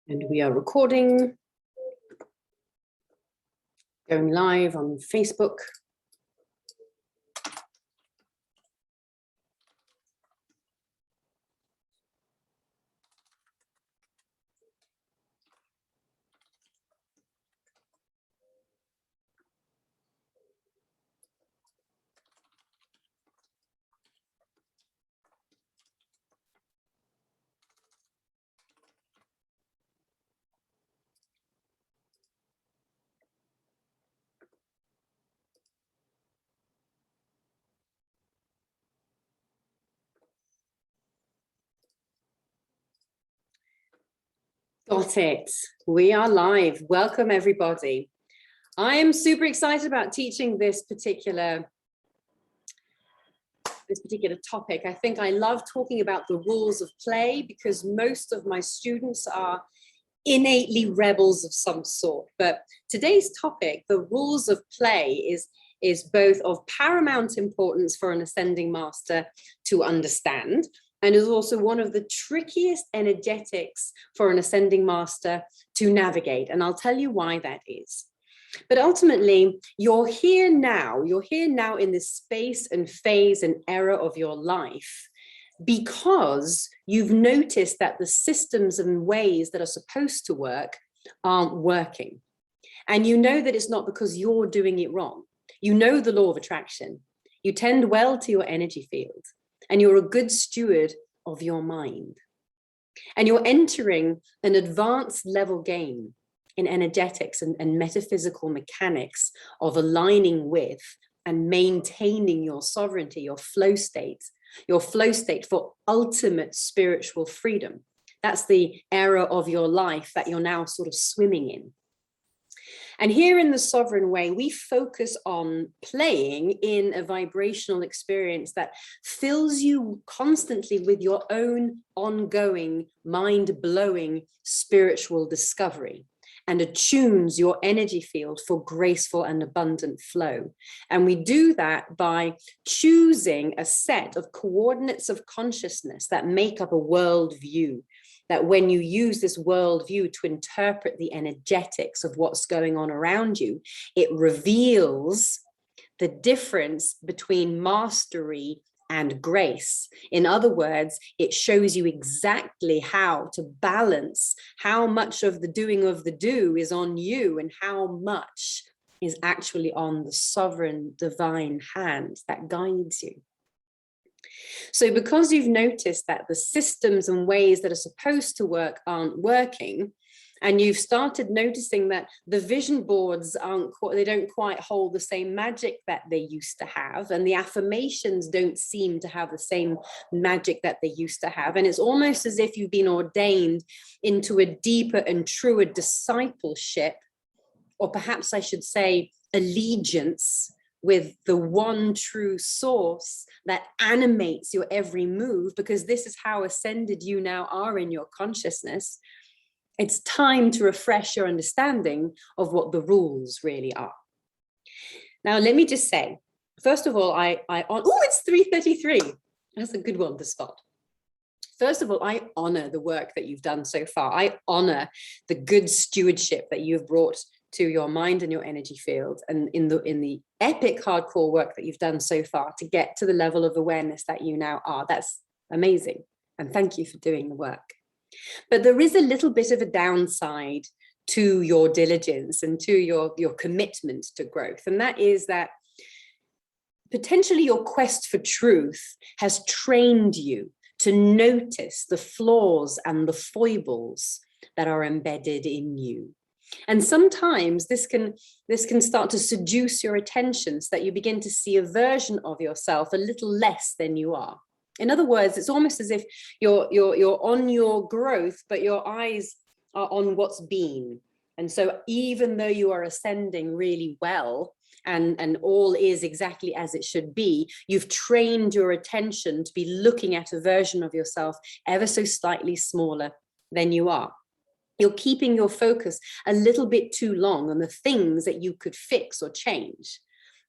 And we are recording, going live on Facebook. Got it. We are live. Welcome, everybody. I am super excited about teaching this particular topic. I think I love talking about the rules of play because most of my students are innately rebels of some sort. But today's topic, the rules of play, is both of paramount importance for an ascending master to understand, and is also one of the trickiest energetics for an ascending master to navigate. And I'll tell you why that is. But ultimately, you're here now in this space and phase and era of your life because you've noticed that the systems and ways that are supposed to work aren't working. And you know that it's not because you're doing it wrong. You know the law of attraction. You tend well to your energy field. And you're a good steward of your mind. And you're entering an advanced level game in energetics and metaphysical mechanics of aligning with and maintaining your sovereignty, your flow state for ultimate spiritual freedom. That's the era of your life that you're now sort of swimming in. And here in the sovereign way, we focus on playing in a vibrational experience that fills you constantly with your own ongoing, mind-blowing spiritual discovery and attunes your energy field for graceful and abundant flow. And we do that by choosing a set of coordinates of consciousness that make up a worldview, that when you use this worldview to interpret the energetics of what's going on around you, it reveals the difference between mastery and grace. In other words, it shows you exactly how to balance how much of the doing of the do is on you and how much is actually on the sovereign divine hand that guides you. So because you've noticed that the systems and ways that are supposed to work aren't working, and you've started noticing that the vision boards they don't quite hold the same magic that they used to have, and the affirmations don't seem to have the same magic that they used to have, and it's almost as if you've been ordained into a deeper and truer discipleship, or perhaps I should say allegiance with the one true source that animates your every move, because this is how ascended you now are in your consciousness. It's time to refresh your understanding of what the rules really are. Now, let me just say, first of all, it's 3:33. That's a good one to spot. First of all, I honor the work that you've done so far. I honor the good stewardship that you've brought to your mind and your energy field, and in the epic hardcore work that you've done so far to get to the level of awareness that you now are. That's amazing. And thank you for doing the work. But there is a little bit of a downside to your diligence and to your commitment to growth. And that is that potentially your quest for truth has trained you to notice the flaws and the foibles that are embedded in you. And sometimes this can start to seduce your attention so that you begin to see a version of yourself a little less than you are. In other words, it's almost as if you're on your growth, but your eyes are on what's been. And so even though you are ascending really well and all is exactly as it should be, you've trained your attention to be looking at a version of yourself ever so slightly smaller than you are. You're keeping your focus a little bit too long on the things that you could fix or change.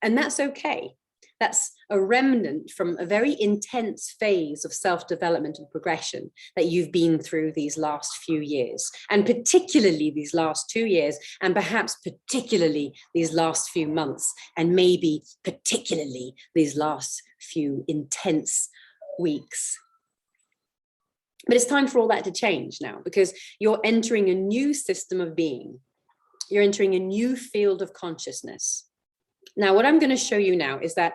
And that's okay, That's a remnant from a very intense phase of self-development and progression that you've been through these last few years, and particularly these last 2 years, and perhaps particularly these last few months, and maybe particularly these last few intense weeks. But it's time for all that to change now, because you're entering a new system of being. You're entering a new field of consciousness. Now, what I'm going to show you now is that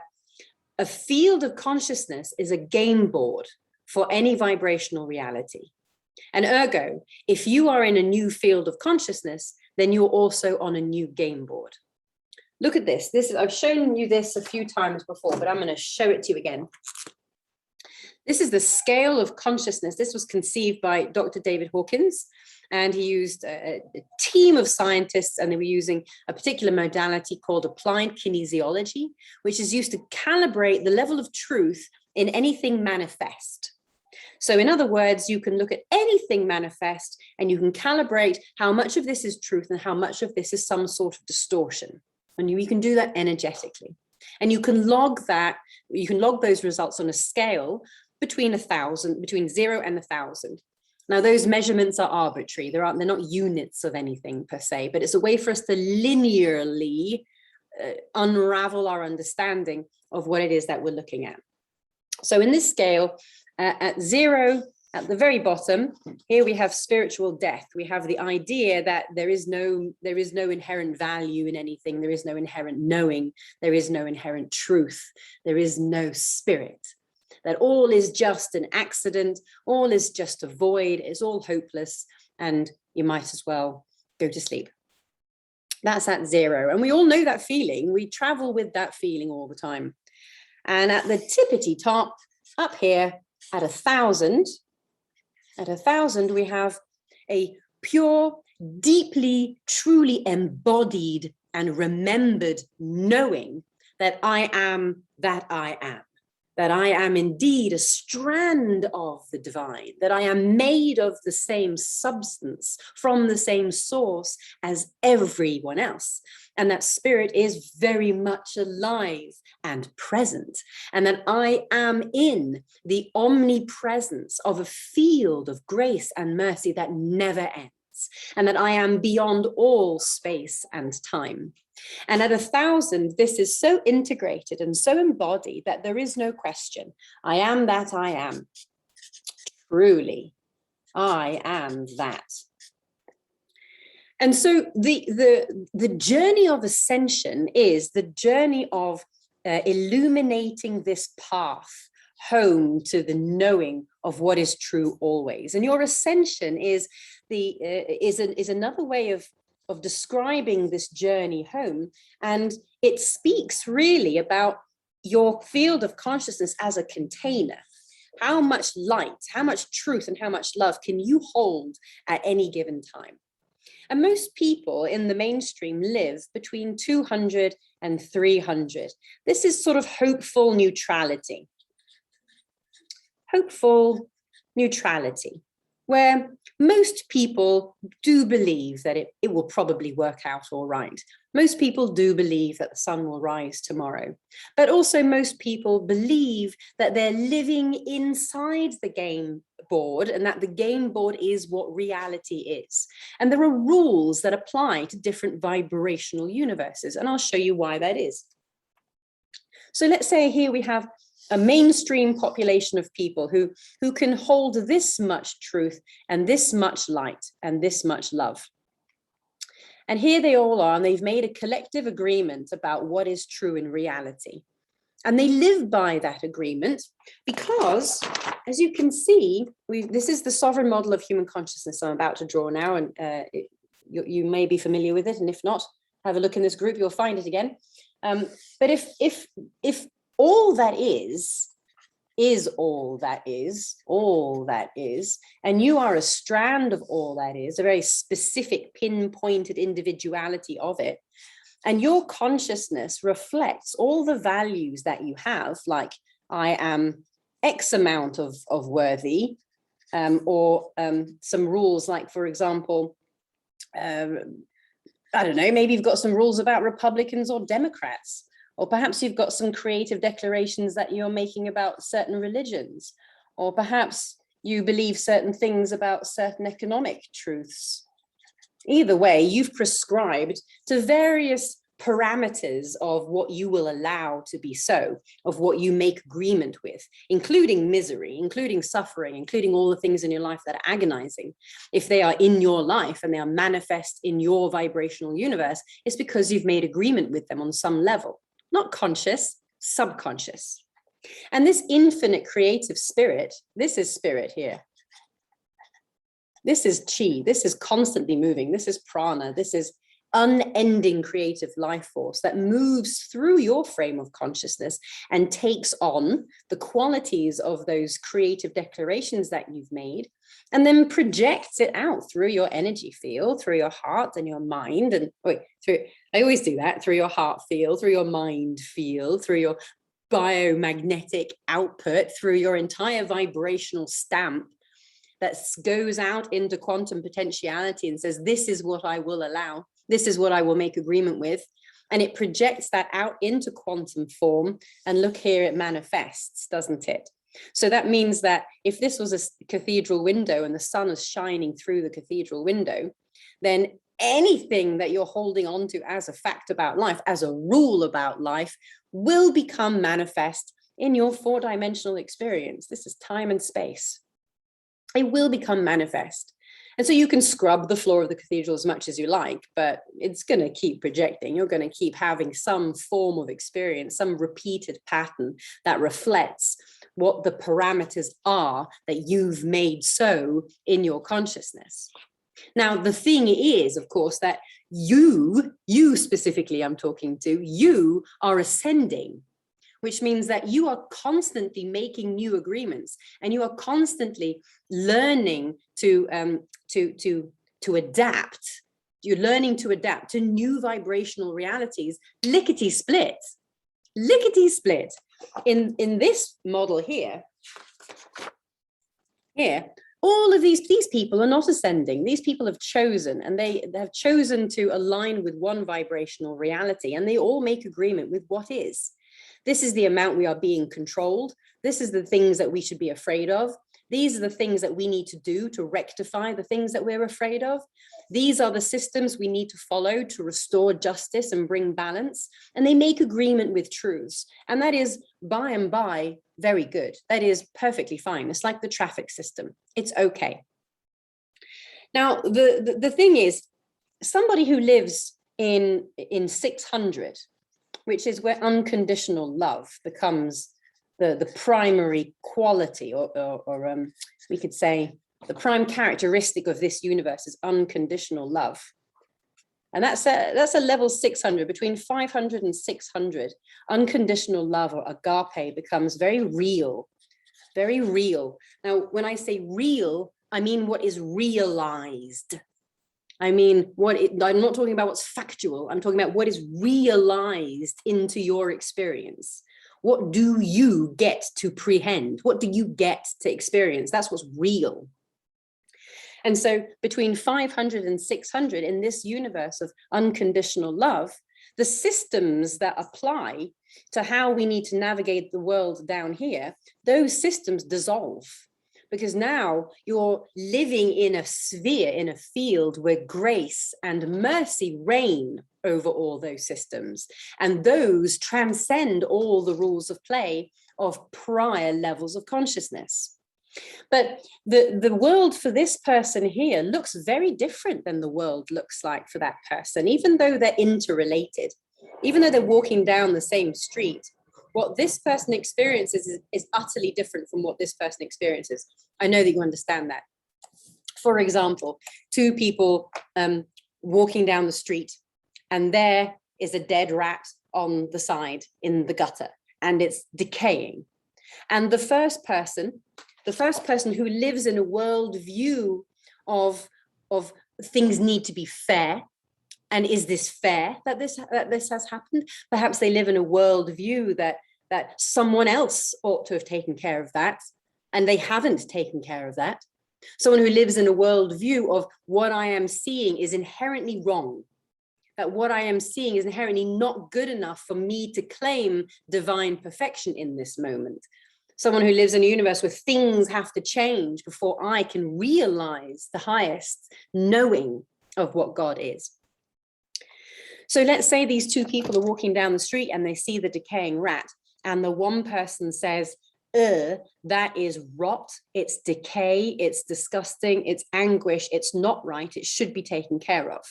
a field of consciousness is a game board for any vibrational reality. And ergo, if you are in a new field of consciousness, then you're also on a new game board. Look at this. I've shown you this a few times before, but I'm going to show it to you again. This is the scale of consciousness. This was conceived by Dr. David Hawkins, and he used a team of scientists, and they were using a particular modality called applied kinesiology, which is used to calibrate the level of truth in anything manifest. So in other words, you can look at anything manifest and you can calibrate how much of this is truth and how much of this is some sort of distortion. And you can do that energetically. And you can log that, you can log those results on a scale between 0 and 1,000. Now, those measurements are arbitrary. They're not units of anything per se, but it's a way for us to linearly unravel our understanding of what it is that we're looking at. So in this scale, at 0, at the very bottom, here we have spiritual death. We have the idea that there is no inherent value in anything. There is no inherent knowing. There is no inherent truth. There is no spirit. That all is just an accident, all is just a void, it's all hopeless, and you might as well go to sleep. That's at 0. And we all know that feeling. We travel with that feeling all the time. And at the tippity top, up here, at 1,000, we have a pure, deeply, truly embodied and remembered knowing that I am that I am. That I am indeed a strand of the divine, that I am made of the same substance, from the same source as everyone else, and that spirit is very much alive and present, and that I am in the omnipresence of a field of grace and mercy that never ends, and that I am beyond all space and time. And at 1,000, this is so integrated and so embodied that there is no question. I am that I am. Truly, I am that. And so the journey of ascension is the journey of illuminating this path home to the knowing of what is true always. And your ascension is another way of describing this journey home, and it speaks really about your field of consciousness as a container. How much light, how much truth, and how much love can you hold at any given time? And most people in the mainstream live between 200 and 300. This is sort of hopeful neutrality. Hopeful neutrality, where most people do believe that it will probably work out all right. Most people do believe that the sun will rise tomorrow, but also most people believe that they're living inside the game board and that the game board is what reality is. And there are rules that apply to different vibrational universes, and I'll show you why that is. So let's say here we have a mainstream population of people who can hold this much truth and this much light and this much love. And here they all are, and they've made a collective agreement about what is true in reality. And they live by that agreement because, as you can see, this is the sovereign model of human consciousness I'm about to draw now, and you may be familiar with it, and if not, have a look in this group, you'll find it again. But if all that is all that is, and you are a strand of all that is, a very specific pinpointed individuality of it, and your consciousness reflects all the values that you have, like I am X amount of worthy, or some rules like, for example, I don't know, maybe you've got some rules about Republicans or Democrats, Or perhaps you've got some creative declarations that you're making about certain religions, or perhaps you believe certain things about certain economic truths. Either way, you've prescribed to various parameters of what you will allow to be so, of what you make agreement with, including misery, including suffering, including all the things in your life that are agonizing. If they are in your life and they are manifest in your vibrational universe, it's because you've made agreement with them on some level, not conscious, subconscious. And this infinite creative spirit, this is spirit here. This is chi, this is constantly moving, this is prana, this is unending creative life force that moves through your frame of consciousness and takes on the qualities of those creative declarations that you've made, and then projects it out through your energy field, through your heart and your mind, and I always do that, through your heart field, through your mind field, through your biomagnetic output, through your entire vibrational stamp that goes out into quantum potentiality and says, this is what I will allow. This is what I will make agreement with. And it projects that out into quantum form. And look here, it manifests, doesn't it? So that means that if this was a cathedral window and the sun is shining through the cathedral window, then anything that you're holding on to as a fact about life, as a rule about life, will become manifest in your four-dimensional experience. This is time and space. It will become manifest. And so you can scrub the floor of the cathedral as much as you like, but it's going to keep projecting. You're going to keep having some form of experience, some repeated pattern that reflects what the parameters are that you've made so in your consciousness. Now, the thing is, of course, that you specifically I'm talking to, you are ascending, which means that you are constantly making new agreements and you are constantly learning to adapt. You're learning to adapt to new vibrational realities, lickety split. In this model here, all of these people are not ascending. These people have chosen, and they have chosen to align with one vibrational reality, and they all make agreement with what is. This is the amount we are being controlled. This is the things that we should be afraid of. These are the things that we need to do to rectify the things that we're afraid of. These are the systems we need to follow to restore justice and bring balance. And they make agreement with truths. And that is by and by very good. That is perfectly fine. It's like the traffic system. It's okay. Now, the thing is, somebody who lives in 600, which is where unconditional love becomes the primary quality, or we could say the prime characteristic of this universe is unconditional love. And that's a level 600, between 500 and 600. Unconditional love, or agape, becomes very real, very real. Now, when I say real, I mean what is realized. I mean, I'm not talking about what's factual. I'm talking about what is realized into your experience. What do you get to prehend? What do you get to experience? That's what's real. And so between 500 and 600 in this universe of unconditional love, the systems that apply to how we need to navigate the world down here, those systems dissolve. Because now you're living in a sphere, in a field where grace and mercy reign over all those systems. And those transcend all the rules of play of prior levels of consciousness. But the world for this person here looks very different than the world looks like for that person, even though they're interrelated, even though they're walking down the same street. What this person experiences is utterly different from what this person experiences. I know that you understand that. For example, two people walking down the street, and there is a dead rat on the side in the gutter, and it's decaying. And the first person who lives in a worldview of things need to be fair, and is this fair that this has happened? Perhaps they live in a worldview that someone else ought to have taken care of that, and they haven't taken care of that. Someone who lives in a worldview of what I am seeing is inherently wrong. that what I am seeing is inherently not good enough for me to claim divine perfection in this moment. Someone who lives in a universe where things have to change before I can realize the highest knowing of what God is. So let's say these two people are walking down the street and they see the decaying rat, and the one person says, that is rot, it's decay, it's disgusting, it's anguish, it's not right, it should be taken care of.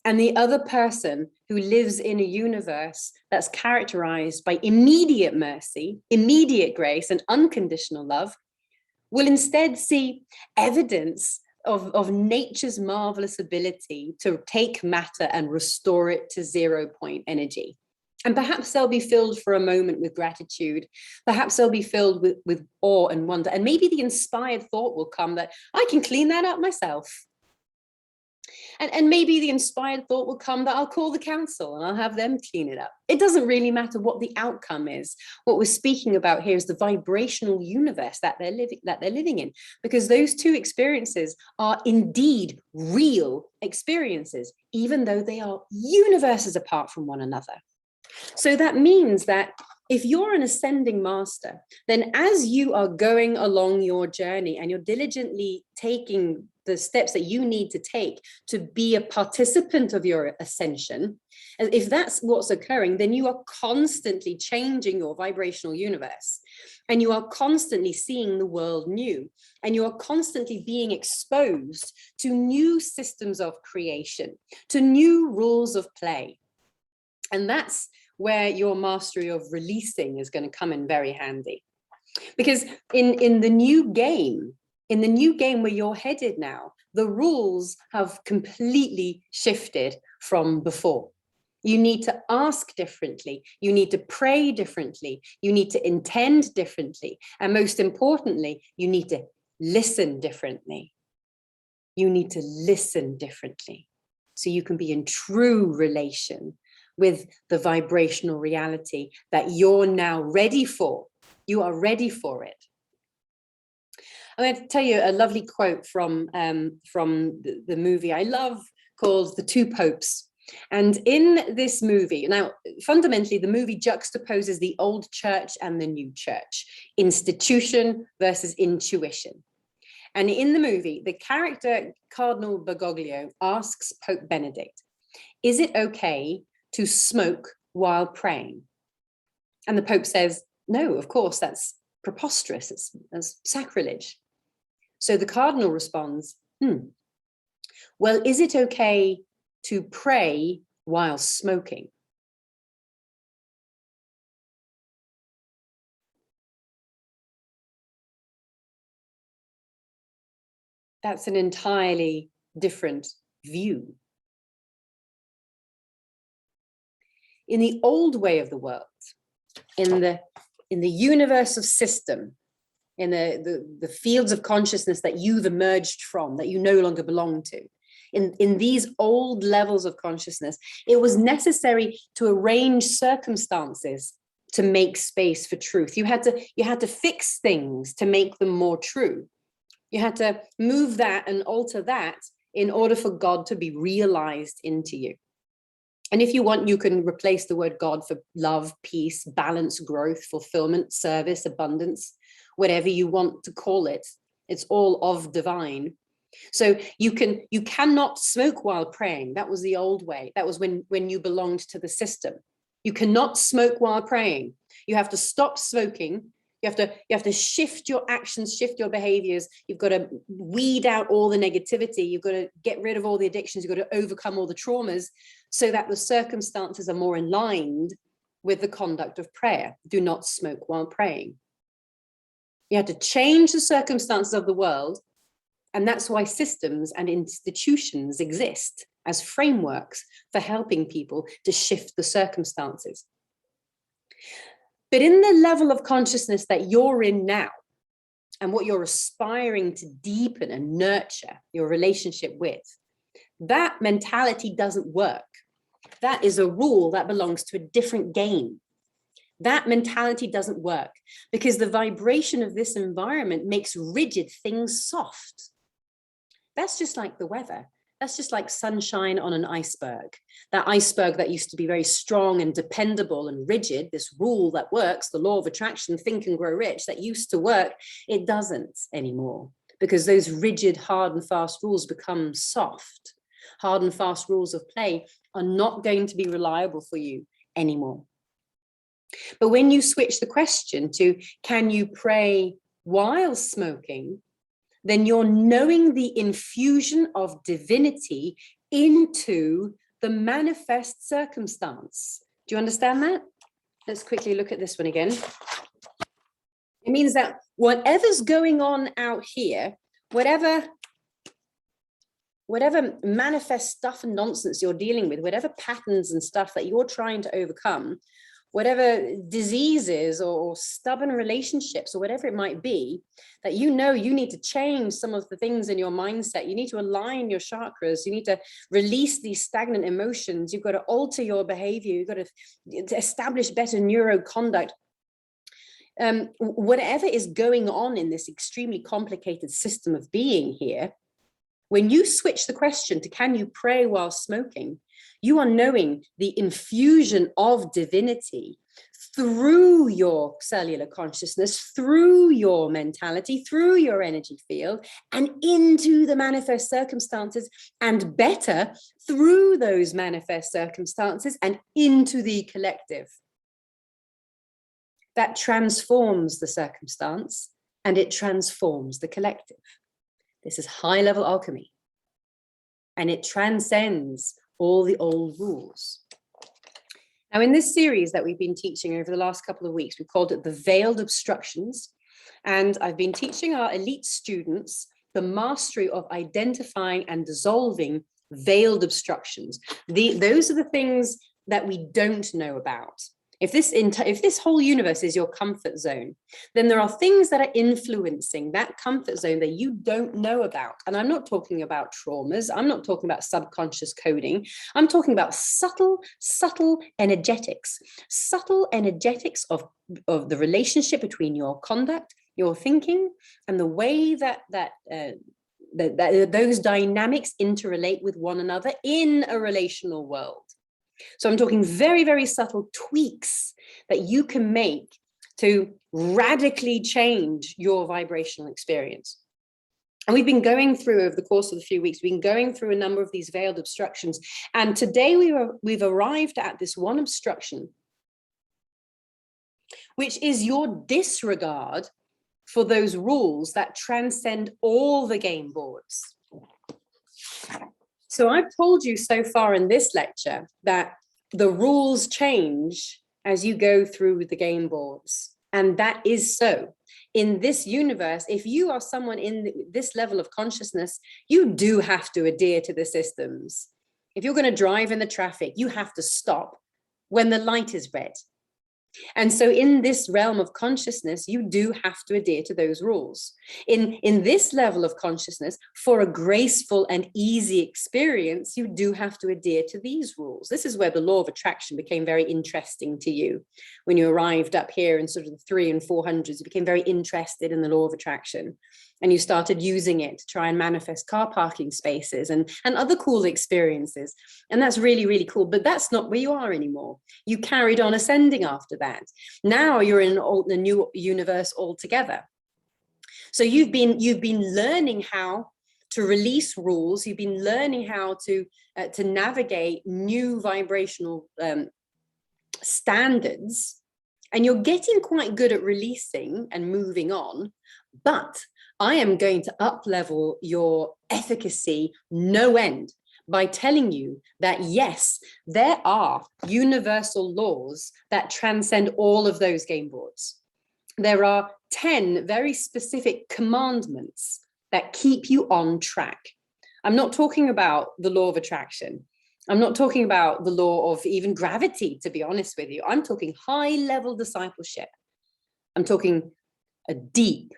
And the other person who lives in a universe that's characterized by immediate mercy, immediate grace, and unconditional love will instead see evidence of nature's marvelous ability to take matter and restore it to 0 point energy. And perhaps they'll be filled for a moment with gratitude. Perhaps they'll be filled with awe and wonder. And maybe the inspired thought will come that I can clean that up myself. And maybe the inspired thought will come that I'll call the council and I'll have them clean it up. It doesn't really matter what the outcome is. What we're speaking about here is the vibrational universe that they're living in, because those two experiences are indeed real experiences, even though they are universes apart from one another. So that means that if you're an ascending master, then as you are going along your journey and you're diligently taking the steps that you need to take to be a participant of your ascension, and if that's what's occurring, then you are constantly changing your vibrational universe, and you are constantly seeing the world new, and you are constantly being exposed to new systems of creation, to new rules of play. And that's where your mastery of releasing is going to come in very handy. Because in the new game where you're headed now, the rules have completely shifted from before. You need to ask differently. You need to pray differently. You need to intend differently. And most importantly, you need to listen differently. You need to listen differently so you can be in true relation with the vibrational reality that you're now ready for. You are ready for it. I'm going to tell you a lovely quote from the movie I love called The Two Popes. And in this movie, now, fundamentally, the movie juxtaposes the old church and the new church, institution versus intuition. And in the movie, the character Cardinal Bergoglio asks Pope Benedict, is it okay to smoke while praying? And the Pope says, no, of course, that's preposterous, that's sacrilege. So the Cardinal responds, well, is it okay to pray while smoking? That's an entirely different view. In the old way of the world, in the universe of system, in the fields of consciousness that you've emerged from, that you no longer belong to, in these old levels of consciousness, it was necessary to arrange circumstances to make space for truth. You had to fix things to make them more true. You had to move that and alter that in order for God to be realized into you. And if you want, you can replace the word God for love, peace, balance, growth, fulfillment, service, abundance, whatever you want to call it. It's all of divine. So you cannot smoke while praying. That was the old way. That was when you belonged to the system. You cannot smoke while praying. You have to stop smoking. You have to shift your actions, shift your behaviors. You've got to weed out all the negativity. You've got to get rid of all the addictions. You've got to overcome all the traumas so that the circumstances are more aligned with the conduct of prayer. Do not smoke while praying. You have to change the circumstances of the world. And that's why systems and institutions exist as frameworks for helping people to shift the circumstances. But in the level of consciousness that you're in now, and what you're aspiring to deepen and nurture your relationship with, that mentality doesn't work. That is a rule that belongs to a different game. That mentality doesn't work because the vibration of this environment makes rigid things soft. That's just like the weather. That's just like sunshine on an iceberg. That iceberg that used to be very strong and dependable and rigid, this rule that works, the law of attraction, think and grow rich, that used to work, it doesn't anymore, because those rigid, hard and fast rules become soft. Hard and fast rules of play are not going to be reliable for you anymore. But when you switch the question to, can you pray while smoking? Then you're knowing the infusion of divinity into the manifest circumstance. Do you understand that? Let's quickly look at this one again. It means that whatever's going on out here, whatever manifest stuff and nonsense you're dealing with, whatever patterns and stuff that you're trying to overcome, whatever diseases or stubborn relationships or whatever it might be, that you know you need to change some of the things in your mindset. You need to align your chakras. You need to release these stagnant emotions. You've got to alter your behavior. You've got to establish better neuroconduct. Whatever is going on in this extremely complicated system of being here, when you switch the question to, can you pray while smoking? You are knowing the infusion of divinity through your cellular consciousness, through your mentality, through your energy field, and into the manifest circumstances, and better, through those manifest circumstances and into the collective. That transforms the circumstance and it transforms the collective. This is high-level alchemy, and it transcends all the old rules. Now, in this series that we've been teaching over the last couple of weeks, we called it the veiled obstructions, and I've been teaching our elite students the mastery of identifying and dissolving veiled obstructions. Those are the things that we don't know about. If this whole universe is your comfort zone, then there are things that are influencing that comfort zone that you don't know about. And I'm not talking about traumas. I'm not talking about subconscious coding. I'm talking about subtle energetics of the relationship between your conduct, your thinking, and the way that those dynamics interrelate with one another in a relational world. So I'm talking very, very subtle tweaks that you can make to radically change your vibrational experience. And we've been going through, over the course of the few weeks, we've been going through a number of these veiled obstructions. And today we've arrived at this one obstruction, which is your disregard for those rules that transcend all the game boards. So I've told you so far in this lecture that the rules change as you go through the game boards. And that is so. In this universe, if you are someone in this level of consciousness, you do have to adhere to the systems. If you're going to drive in the traffic, you have to stop when the light is red. And so in this realm of consciousness, you do have to adhere to those rules. In this level of consciousness, for a graceful and easy experience, you do have to adhere to these rules. This is where the law of attraction became very interesting to you. When you arrived up here in sort of the 300s and 400s, you became very interested in the law of attraction. And you started using it to try and manifest car parking spaces and other cool experiences. And that's really, really cool. But that's not where you are anymore. You carried on ascending after that. Now you're in the new universe altogether. So you've been learning how to release rules. You've been learning how to navigate new vibrational standards. And you're getting quite good at releasing and moving on. But I am going to up-level your efficacy no end by telling you that, yes, there are universal laws that transcend all of those game boards. There are 10 very specific commandments that keep you on track. I'm not talking about the law of attraction. I'm not talking about the law of even gravity, to be honest with you. I'm talking high-level discipleship. I'm talking a deep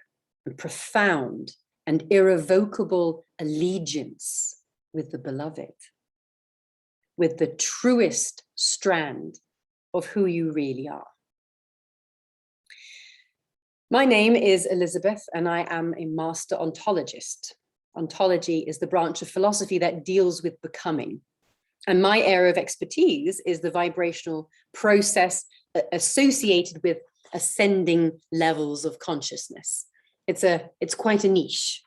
and profound and irrevocable allegiance with the beloved, with the truest strand of who you really are. My name is Elizabeth, and I am a master ontologist. Ontology is the branch of philosophy that deals with becoming. And my area of expertise is the vibrational process associated with ascending levels of consciousness. It's quite a niche.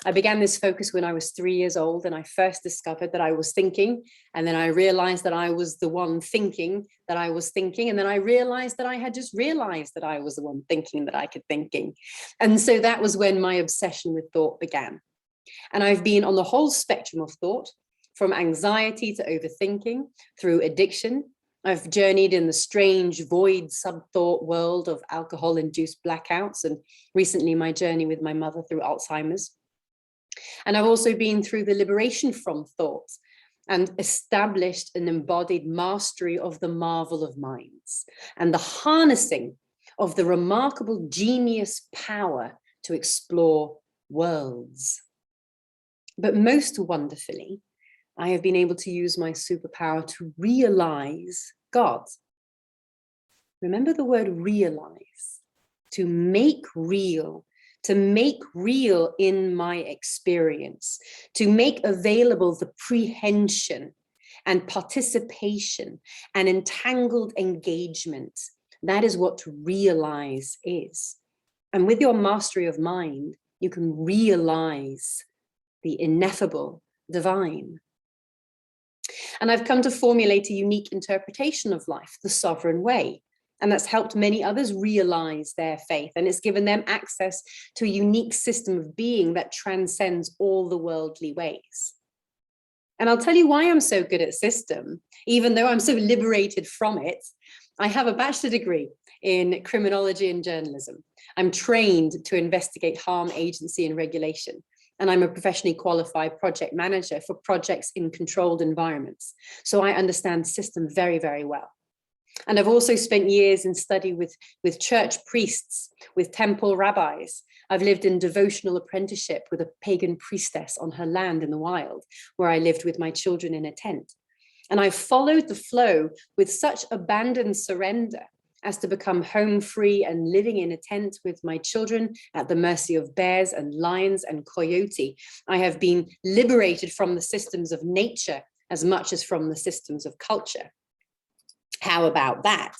I began this focus when I was 3 years old, and I first discovered that I was thinking, and then I realized that I was the one thinking that I was thinking, and then I realized that I had just realized that I was the one thinking that I could thinking. And so that was when my obsession with thought began. And I've been on the whole spectrum of thought, from anxiety to overthinking, through addiction. I've journeyed in the strange void sub-thought world of alcohol-induced blackouts, and recently my journey with my mother through Alzheimer's. And I've also been through the liberation from thought and established an embodied mastery of the marvel of minds and the harnessing of the remarkable genius power to explore worlds. But most wonderfully, I have been able to use my superpower to realize God. Remember the word realize, to make real in my experience, to make available the prehension and participation and entangled engagement. That is what to realize is. And with your mastery of mind, you can realize the ineffable divine. And I've come to formulate a unique interpretation of life, the sovereign way. And that's helped many others realize their faith. And it's given them access to a unique system of being that transcends all the worldly ways. And I'll tell you why I'm so good at system, even though I'm so liberated from it. I have a bachelor degree in criminology and journalism. I'm trained to investigate harm, agency, and regulation. And I'm a professionally qualified project manager for projects in controlled environments. So I understand system very, very well. And I've also spent years in study with church priests, with temple rabbis. I've lived in devotional apprenticeship with a pagan priestess on her land in the wild, where I lived with my children in a tent. And I followed the flow with such abandoned surrender as to become home free and living in a tent with my children at the mercy of bears and lions and coyote. I have been liberated from the systems of nature as much as from the systems of culture. How about that?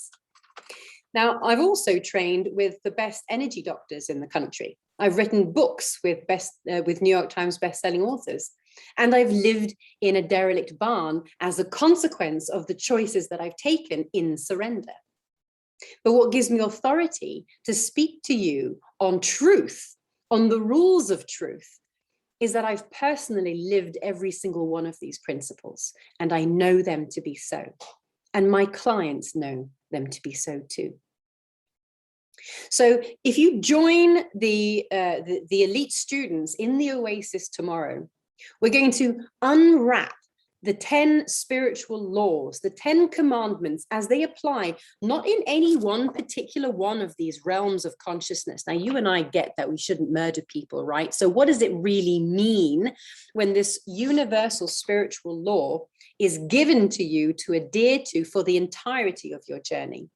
Now, I've also trained with the best energy doctors in the country. I've written books with New York Times bestselling authors, and I've lived in a derelict barn as a consequence of the choices that I've taken in surrender. But what gives me authority to speak to you on truth, on the rules of truth, is that I've personally lived every single one of these principles, and I know them to be so. And my clients know them to be so too. So if you join the elite students in the Oasis tomorrow, we're going to unwrap the 10 spiritual laws, the 10 commandments as they apply, not in any one particular one of these realms of consciousness. Now, you and I get that we shouldn't murder people, right? So what does it really mean when this universal spiritual law is given to you to adhere to for the entirety of your journey?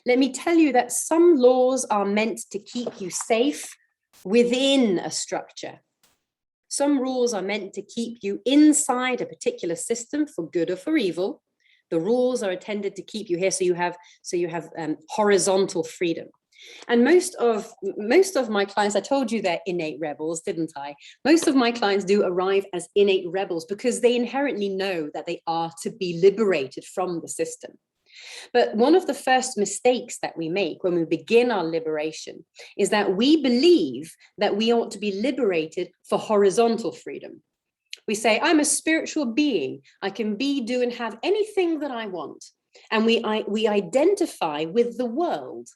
Let me tell you that some laws are meant to keep you safe within a structure. Some rules are meant to keep you inside a particular system for good or for evil. The rules are intended to keep you here so you have horizontal freedom. And most of my clients, I told you they're innate rebels, didn't I? Most of my clients do arrive as innate rebels because they inherently know that they are to be liberated from the system. But one of the first mistakes that we make when we begin our liberation is that we believe that we ought to be liberated for horizontal freedom. We say, I'm a spiritual being. I can be, do, and have anything that I want. And we identify with the world.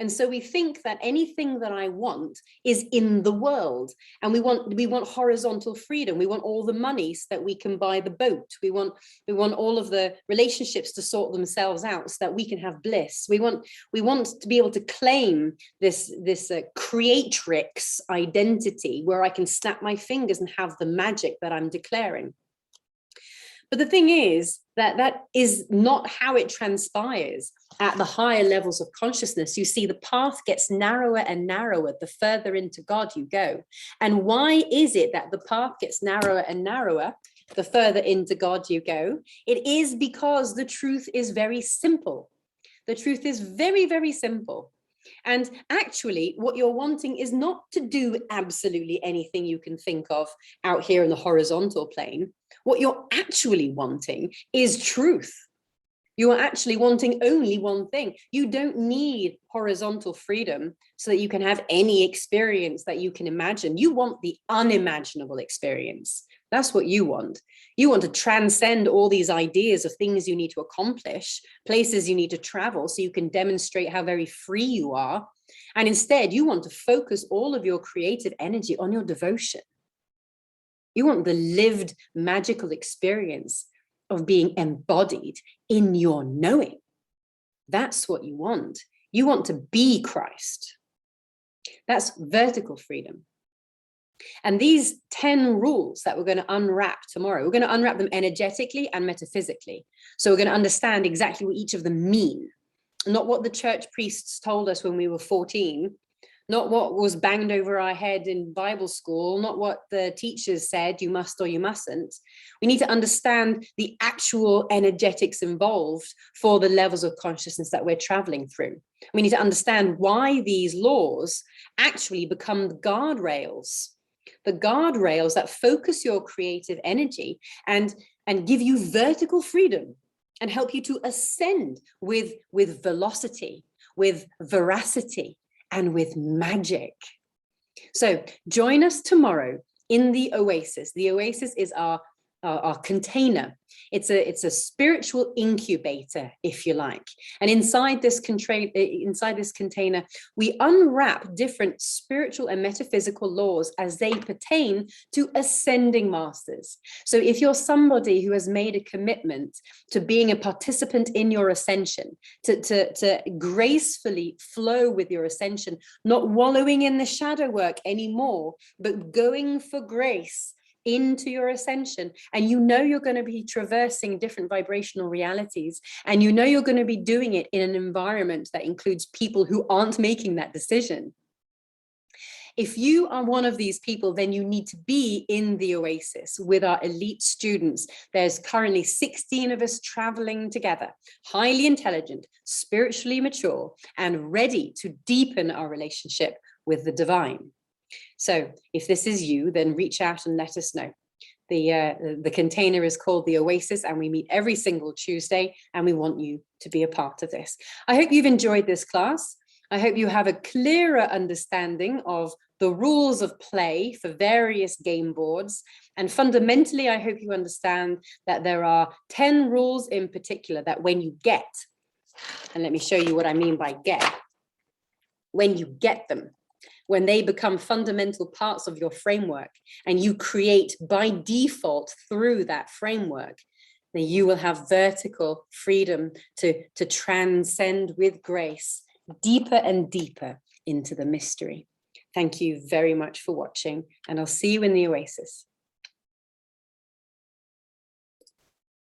And so we think that anything that I want is in the world. And we want horizontal freedom. We want all the money so that we can buy the boat. We want all of the relationships to sort themselves out so that we can have bliss. We want to be able to claim this creatrix identity where I can snap my fingers and have the magic that I'm declaring. But the thing is that that is not how it transpires at the higher levels of consciousness. You see, the path gets narrower and narrower the further into God you go. And why is it that the path gets narrower and narrower the further into God you go? It is because the truth is very simple. The truth is very, very simple. And actually, what you're wanting is not to do absolutely anything you can think of out here in the horizontal plane. What you're actually wanting is truth. You are actually wanting only one thing. You don't need horizontal freedom so that you can have any experience that you can imagine. You want the unimaginable experience. That's what you want. You want to transcend all these ideas of things you need to accomplish, places you need to travel so you can demonstrate how very free you are. And instead, you want to focus all of your creative energy on your devotion. You want the lived magical experience of being embodied in your knowing. That's what you want. You want to be Christ. That's vertical freedom. And these 10 rules that we're going to unwrap tomorrow, we're going to unwrap them energetically and metaphysically. So we're going to understand exactly what each of them mean, not what the church priests told us when we were 14, not what was banged over our head in Bible school, not what the teachers said, you must or you mustn't. We need to understand the actual energetics involved for the levels of consciousness that we're traveling through. We need to understand why these laws actually become the guardrails that focus your creative energy and give you vertical freedom and help you to ascend with velocity, with veracity, and with magic. So join us tomorrow in the Oasis. The Oasis is our container. It's a spiritual incubator, if you like. And inside this container, we unwrap different spiritual and metaphysical laws as they pertain to ascending masters. So if you're somebody who has made a commitment to being a participant in your ascension, to gracefully flow with your ascension, not wallowing in the shadow work anymore, but going for grace into your ascension, and you know you're going to be traversing different vibrational realities, and you know you're going to be doing it in an environment that includes people who aren't making that decision. If you are one of these people, then you need to be in the Oasis with our elite students. There's currently 16 of us traveling together, highly intelligent, spiritually mature, and ready to deepen our relationship with the divine. So if this is you, then reach out and let us know. The container is called the Oasis, and we meet every single Tuesday, and we want you to be a part of this. I hope you've enjoyed this class. I hope you have a clearer understanding of the rules of play for various game boards. And fundamentally, I hope you understand that there are 10 rules in particular that when you get, and let me show you what I mean by get, when you get them, when they become fundamental parts of your framework and you create by default through that framework, then you will have vertical freedom to transcend with grace deeper and deeper into the mystery. Thank you very much for watching, and I'll see you in the Oasis.